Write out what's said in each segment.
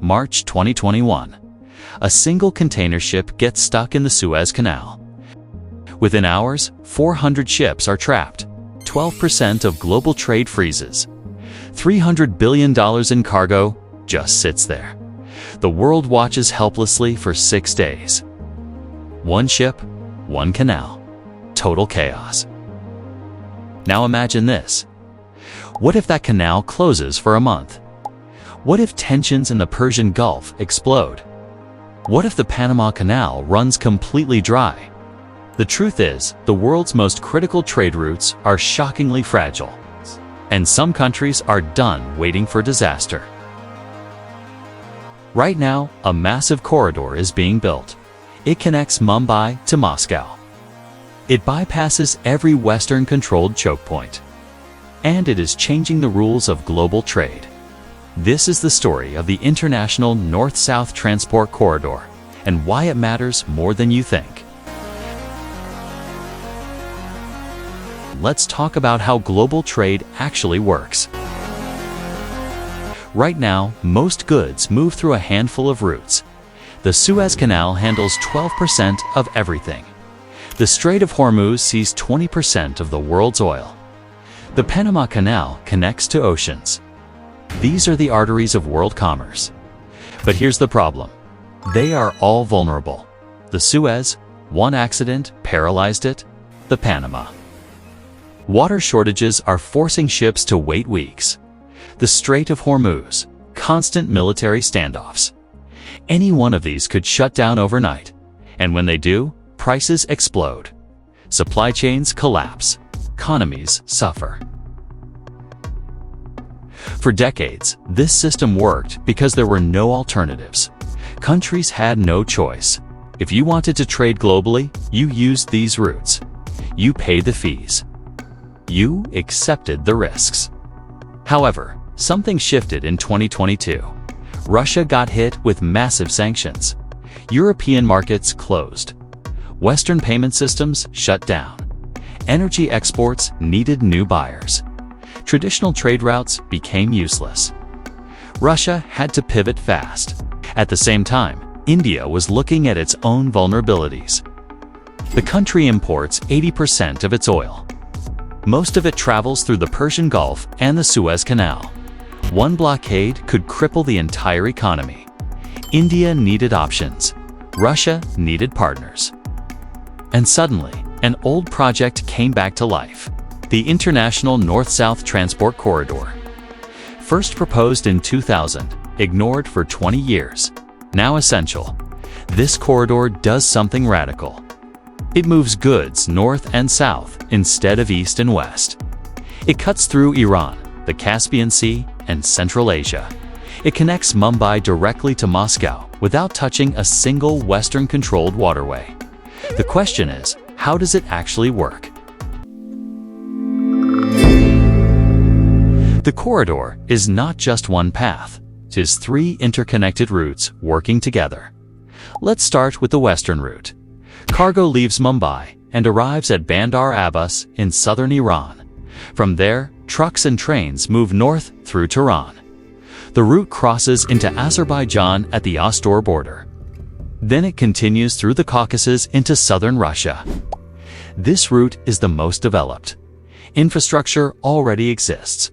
March 2021. A single container ship gets stuck in the Suez Canal. Within hours, 400 ships are trapped. 12% of global trade freezes. $300 billion in cargo just sits there. The world watches helplessly for 6 days. One ship, one canal. Total chaos. Now imagine this. What if that canal closes for a month? What if tensions in the Persian Gulf explode? What if the Panama Canal runs completely dry? The truth is, the world's most critical trade routes are shockingly fragile, and some countries are done waiting for disaster. Right now, a massive corridor is being built. It connects Mumbai to Moscow. It bypasses every Western-controlled choke point. And it is changing the rules of global trade. This is the story of the International North-South Transport Corridor, and why it matters more than you think. Let's talk about how global trade actually works. Right now, most goods move through a handful of routes. The Suez Canal handles 12% of everything. The Strait of Hormuz sees 20% of the world's oil. The Panama Canal connects to oceans. These are the arteries of world commerce. But here's the problem. They are all vulnerable. The Suez, one accident paralyzed it. The Panama. Water shortages are forcing ships to wait weeks. The Strait of Hormuz, constant military standoffs. Any one of these could shut down overnight. And when they do, prices explode. Supply chains collapse. Economies suffer. For decades, this system worked because there were no alternatives. Countries had no choice. If you wanted to trade globally, you used these routes. You paid the fees. You accepted the risks. However, something shifted in 2022. Russia got hit with massive sanctions. European markets closed. Western payment systems shut down. Energy exports needed new buyers. Traditional trade routes became useless. Russia had to pivot fast. At the same time, India was looking at its own vulnerabilities. The country imports 80% of its oil. Most of it travels through the Persian Gulf and the Suez Canal. One blockade could cripple the entire economy. India needed options. Russia needed partners. And suddenly, an old project came back to life. The International North-South Transport Corridor. First proposed in 2000, ignored for 20 years. Now essential. This corridor does something radical. It moves goods north and south instead of east and west. It cuts through Iran, the Caspian Sea, and Central Asia. It connects Mumbai directly to Moscow without touching a single Western-controlled waterway. The question is, how does it actually work? The corridor is not just one path. It is 3 interconnected routes working together. Let's start with the western route. Cargo leaves Mumbai and arrives at Bandar Abbas in southern Iran. From there, trucks and trains move north through Tehran. The route crosses into Azerbaijan at the Astor border. Then it continues through the Caucasus into southern Russia. This route is the most developed. Infrastructure already exists.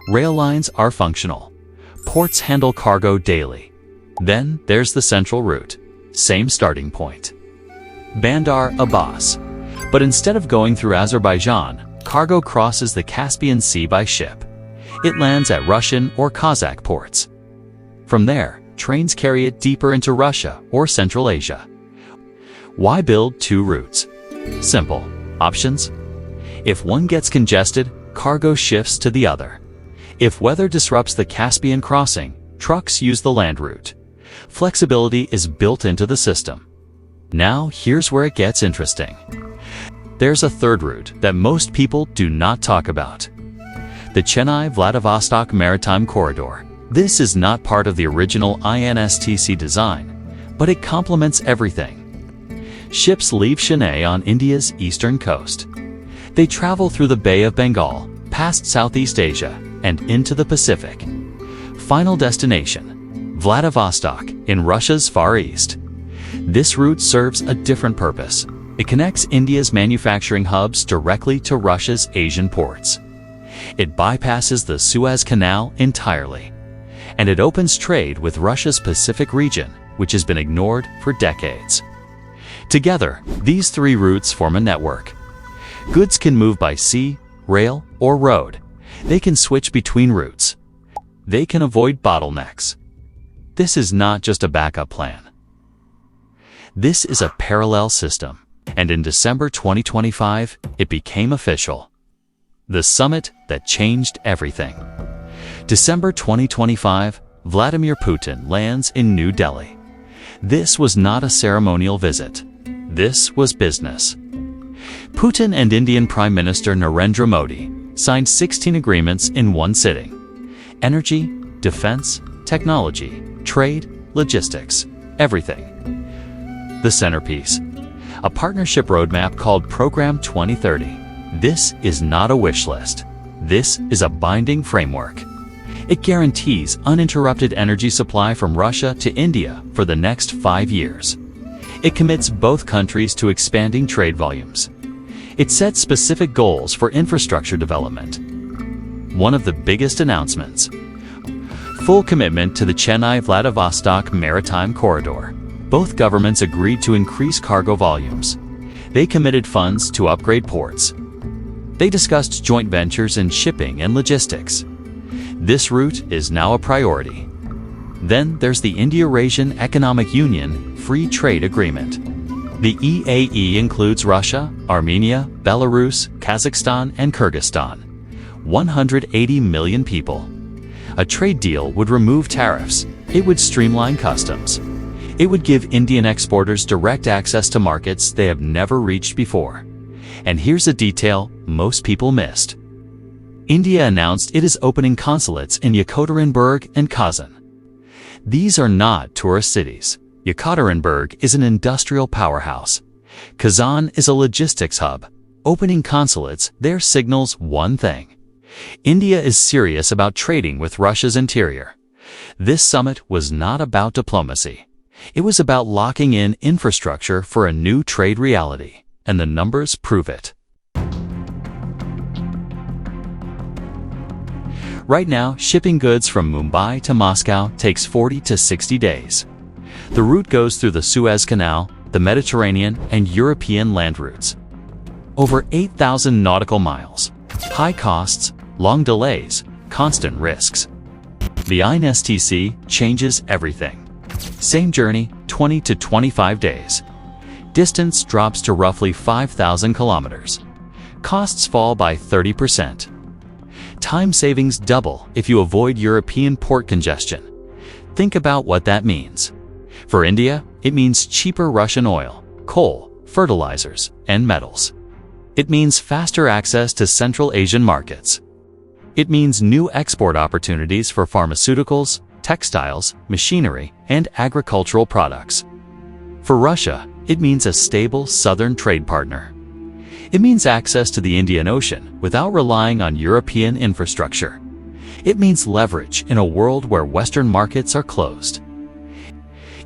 Rail lines are functional. Ports handle cargo daily. Then there's the central route. Same starting point. Bandar Abbas. But instead of going through Azerbaijan, cargo crosses the Caspian Sea by ship. It lands at Russian or Kazakh ports. From there, trains carry it deeper into Russia or Central Asia. Why build 2 routes? Simple. Options. If one gets congested, cargo shifts to the other. If weather disrupts the Caspian crossing, trucks use the land route. Flexibility is built into the system. Now, here's where it gets interesting. There's a third route that most people do not talk about. The Chennai-Vladivostok Maritime Corridor. This is not part of the original INSTC design, but it complements everything. Ships leave Chennai on India's eastern coast. They travel through the Bay of Bengal, past Southeast Asia, and into the Pacific. Final destination, Vladivostok, in Russia's Far East. This route serves a different purpose. It connects India's manufacturing hubs directly to Russia's Asian ports. It bypasses the Suez Canal entirely, and it opens trade with Russia's Pacific region, which has been ignored for decades. Together, these three routes form a network. Goods can move by sea, rail, or road. They can switch between routes. They can avoid bottlenecks. This is not just a backup plan. This is a parallel system, and in December 2025, it became official. The summit that changed everything. December 2025, Vladimir Putin lands in New Delhi. This was not a ceremonial visit. This was business. Putin and Indian Prime Minister Narendra Modi signed 16 agreements in one sitting. Energy, defense, technology, trade, logistics, everything. The centerpiece, a partnership roadmap called Program 2030. This is not a wish list. This is a binding framework. It guarantees uninterrupted energy supply from Russia to India for the next 5 years. It commits both countries to expanding trade volumes. It sets specific goals for infrastructure development. One of the biggest announcements: full commitment to the Chennai-Vladivostok maritime corridor. Both governments agreed to increase cargo volumes. They committed funds to upgrade ports. They discussed joint ventures in shipping and logistics. This route is now a priority. Then there's the Indo-Eurasian Economic Union Free Trade Agreement. The EAE includes Russia, Armenia, Belarus, Kazakhstan, and Kyrgyzstan. 180 million people. A trade deal would remove tariffs. It would streamline customs. It would give Indian exporters direct access to markets they have never reached before. And here's a detail most people missed. India announced it is opening consulates in Yekaterinburg and Kazan. These are not tourist cities. Yekaterinburg is an industrial powerhouse. Kazan is a logistics hub. Opening consulates there signals one thing: India is serious about trading with Russia's interior. This summit was not about diplomacy. It was about locking in infrastructure for a new trade reality, and the numbers prove it. Right now, shipping goods from Mumbai to Moscow takes 40 to 60 days. The route goes through the Suez Canal, the Mediterranean, and European land routes. Over 8,000 nautical miles. High costs, long delays, constant risks. The INSTC changes everything. Same journey, 20 to 25 days. Distance drops to roughly 5,000 kilometers. Costs fall by 30%. Time savings double if you avoid European port congestion. Think about what that means. For India, it means cheaper Russian oil, coal, fertilizers, and metals. It means faster access to Central Asian markets. It means new export opportunities for pharmaceuticals, textiles, machinery, and agricultural products. For Russia, it means a stable southern trade partner. It means access to the Indian Ocean without relying on European infrastructure. It means leverage in a world where Western markets are closed.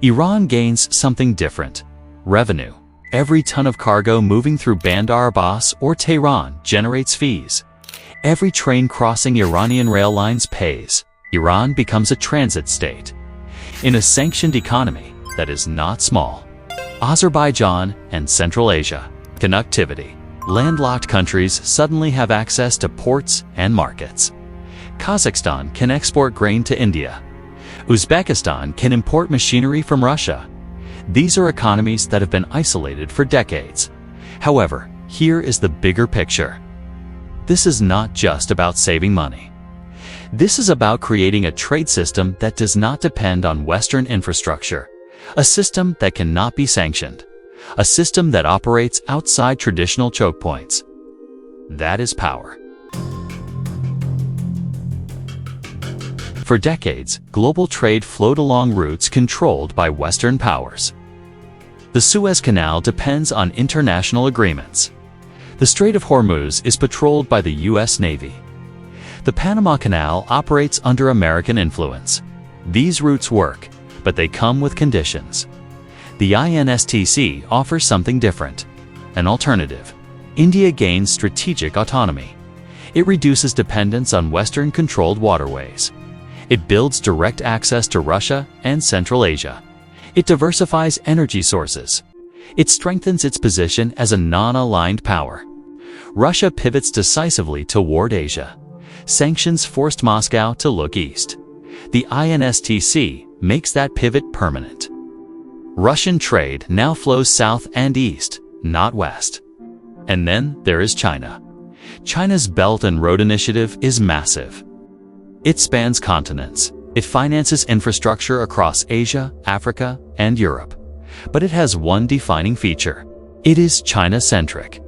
Iran gains something different: revenue. Every ton of cargo moving through Bandar Abbas or Tehran generates fees. Every train crossing Iranian rail lines pays. Iran becomes a transit state. In a sanctioned economy that is not small. Azerbaijan and Central Asia. Connectivity. Landlocked countries suddenly have access to ports and markets. Kazakhstan can export grain to India. Uzbekistan can import machinery from Russia. These are economies that have been isolated for decades. However, here is the bigger picture. This is not just about saving money. This is about creating a trade system that does not depend on Western infrastructure, a system that cannot be sanctioned, a system that operates outside traditional choke points. That is power. For decades, global trade flowed along routes controlled by Western powers. The Suez Canal depends on international agreements. The Strait of Hormuz is patrolled by the U.S. Navy. The Panama Canal operates under American influence. These routes work, but they come with conditions. The INSTC offers something different, an alternative. India gains strategic autonomy. It reduces dependence on Western-controlled waterways. It builds direct access to Russia and Central Asia. It diversifies energy sources. It strengthens its position as a non-aligned power. Russia pivots decisively toward Asia. Sanctions forced Moscow to look east. The INSTC makes that pivot permanent. Russian trade now flows south and east, not west. And then there is China. China's Belt and Road Initiative is massive. It spans continents. It finances infrastructure across Asia, Africa, and Europe. But it has one defining feature. It is China-centric.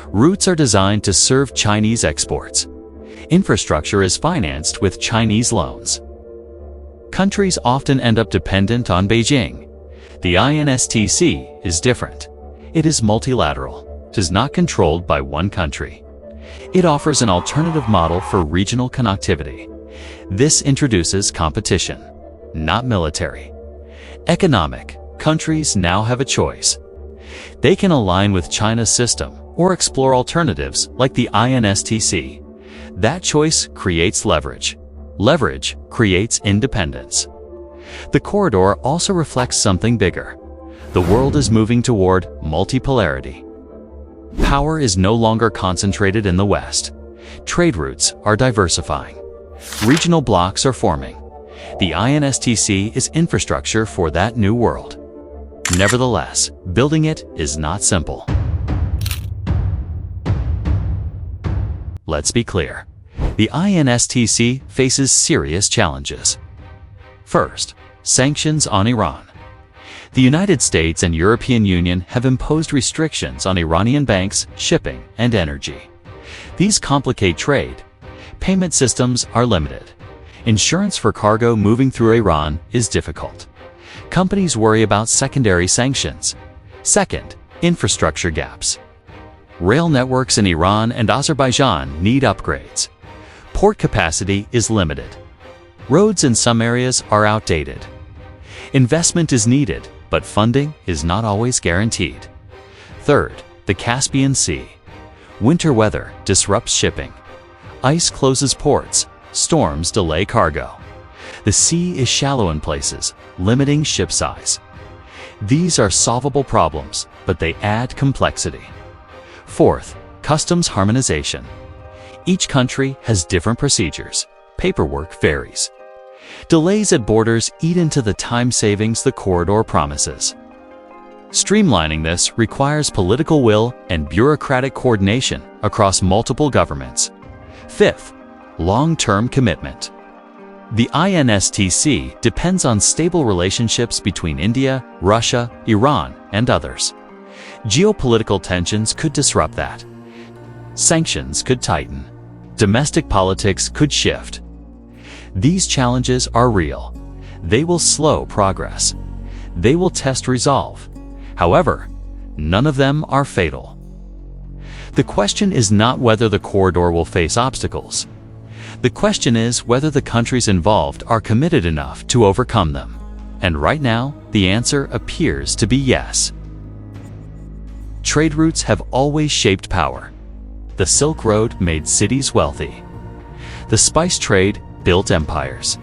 Routes are designed to serve Chinese exports. Infrastructure is financed with Chinese loans. Countries often end up dependent on Beijing. The INSTC is different. It is multilateral. It is not controlled by one country. It offers an alternative model for regional connectivity. This introduces competition, not military. Economic. Countries now have a choice. They can align with China's system or explore alternatives like the INSTC. That choice creates leverage. Leverage creates independence. The corridor also reflects something bigger. The world is moving toward multipolarity. Power is no longer concentrated in the West. Trade routes are diversifying. Regional blocs are forming. The INSTC is infrastructure for that new world. Nevertheless, building it is not simple. Let's be clear. The INSTC faces serious challenges. First, sanctions on Iran. The United States and European Union have imposed restrictions on Iranian banks, shipping, and energy. These complicate trade. Payment systems are limited. Insurance for cargo moving through Iran is difficult. Companies worry about secondary sanctions. Second, infrastructure gaps. Rail networks in Iran and Azerbaijan need upgrades. Port capacity is limited. Roads in some areas are outdated. Investment is needed, but funding is not always guaranteed. Third, the Caspian Sea. Winter weather disrupts shipping. Ice closes ports. Storms delay cargo. The sea is shallow in places, limiting ship size. These are solvable problems, but they add complexity. Fourth, customs harmonization. Each country has different procedures. Paperwork varies. Delays at borders eat into the time savings the corridor promises. Streamlining this requires political will and bureaucratic coordination across multiple governments. Fifth, long-term commitment. The INSTC depends on stable relationships between India, Russia, Iran, and others. Geopolitical tensions could disrupt that. Sanctions could tighten. Domestic politics could shift. These challenges are real. They will slow progress. They will test resolve. However, none of them are fatal. The question is not whether the corridor will face obstacles. The question is whether the countries involved are committed enough to overcome them. And right now, the answer appears to be yes. Trade routes have always shaped power. The Silk Road made cities wealthy. The spice trade built empires.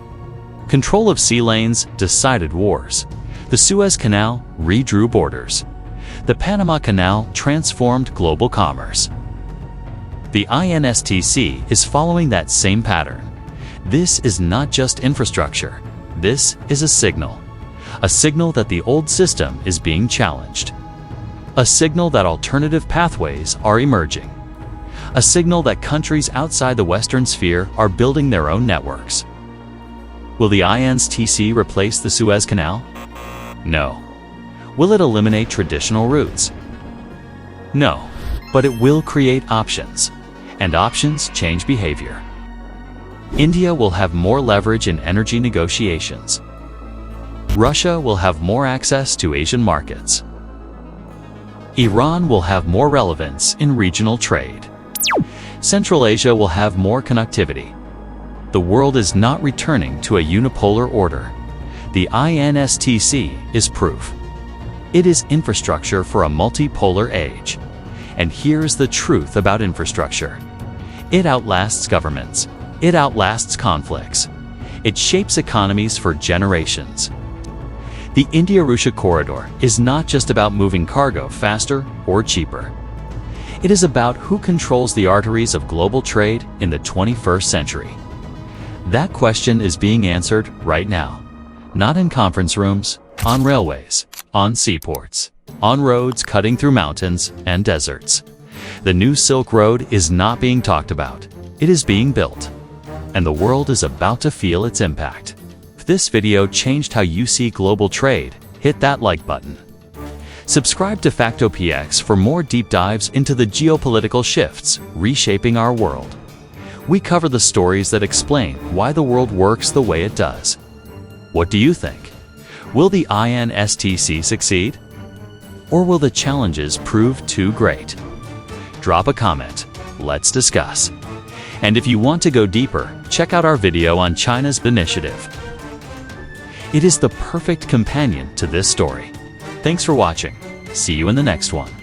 Control of sea lanes decided wars. The Suez Canal redrew borders. The Panama Canal transformed global commerce. The INSTC is following that same pattern. This is not just infrastructure. This is a signal. A signal that the old system is being challenged. A signal that alternative pathways are emerging. A signal that countries outside the Western sphere are building their own networks. Will the INSTC replace the Suez Canal? No. Will it eliminate traditional routes? No, but it will create options. And options change behavior. India will have more leverage in energy negotiations. Russia will have more access to Asian markets. Iran will have more relevance in regional trade. Central Asia will have more connectivity. The world is not returning to a unipolar order. The INSTC is proof. It is infrastructure for a multipolar age. And here's the truth about infrastructure. It outlasts governments. It outlasts conflicts. It shapes economies for generations. The India-Russia corridor is not just about moving cargo faster or cheaper. It is about who controls the arteries of global trade in the 21st century. That question is being answered right now. Not in conference rooms, on railways, on seaports, on roads cutting through mountains and deserts. The new Silk Road is not being talked about. It is being built. And the world is about to feel its impact. If this video changed how you see global trade, hit that like button. Subscribe to FactoPiaX for more deep dives into the geopolitical shifts reshaping our world. We cover the stories that explain why the world works the way it does. What do you think? Will the INSTC succeed? Or will the challenges prove too great? Drop a comment. Let's discuss. And if you want to go deeper, check out our video on China's initiative. It is the perfect companion to this story. Thanks for watching. See you in the next one.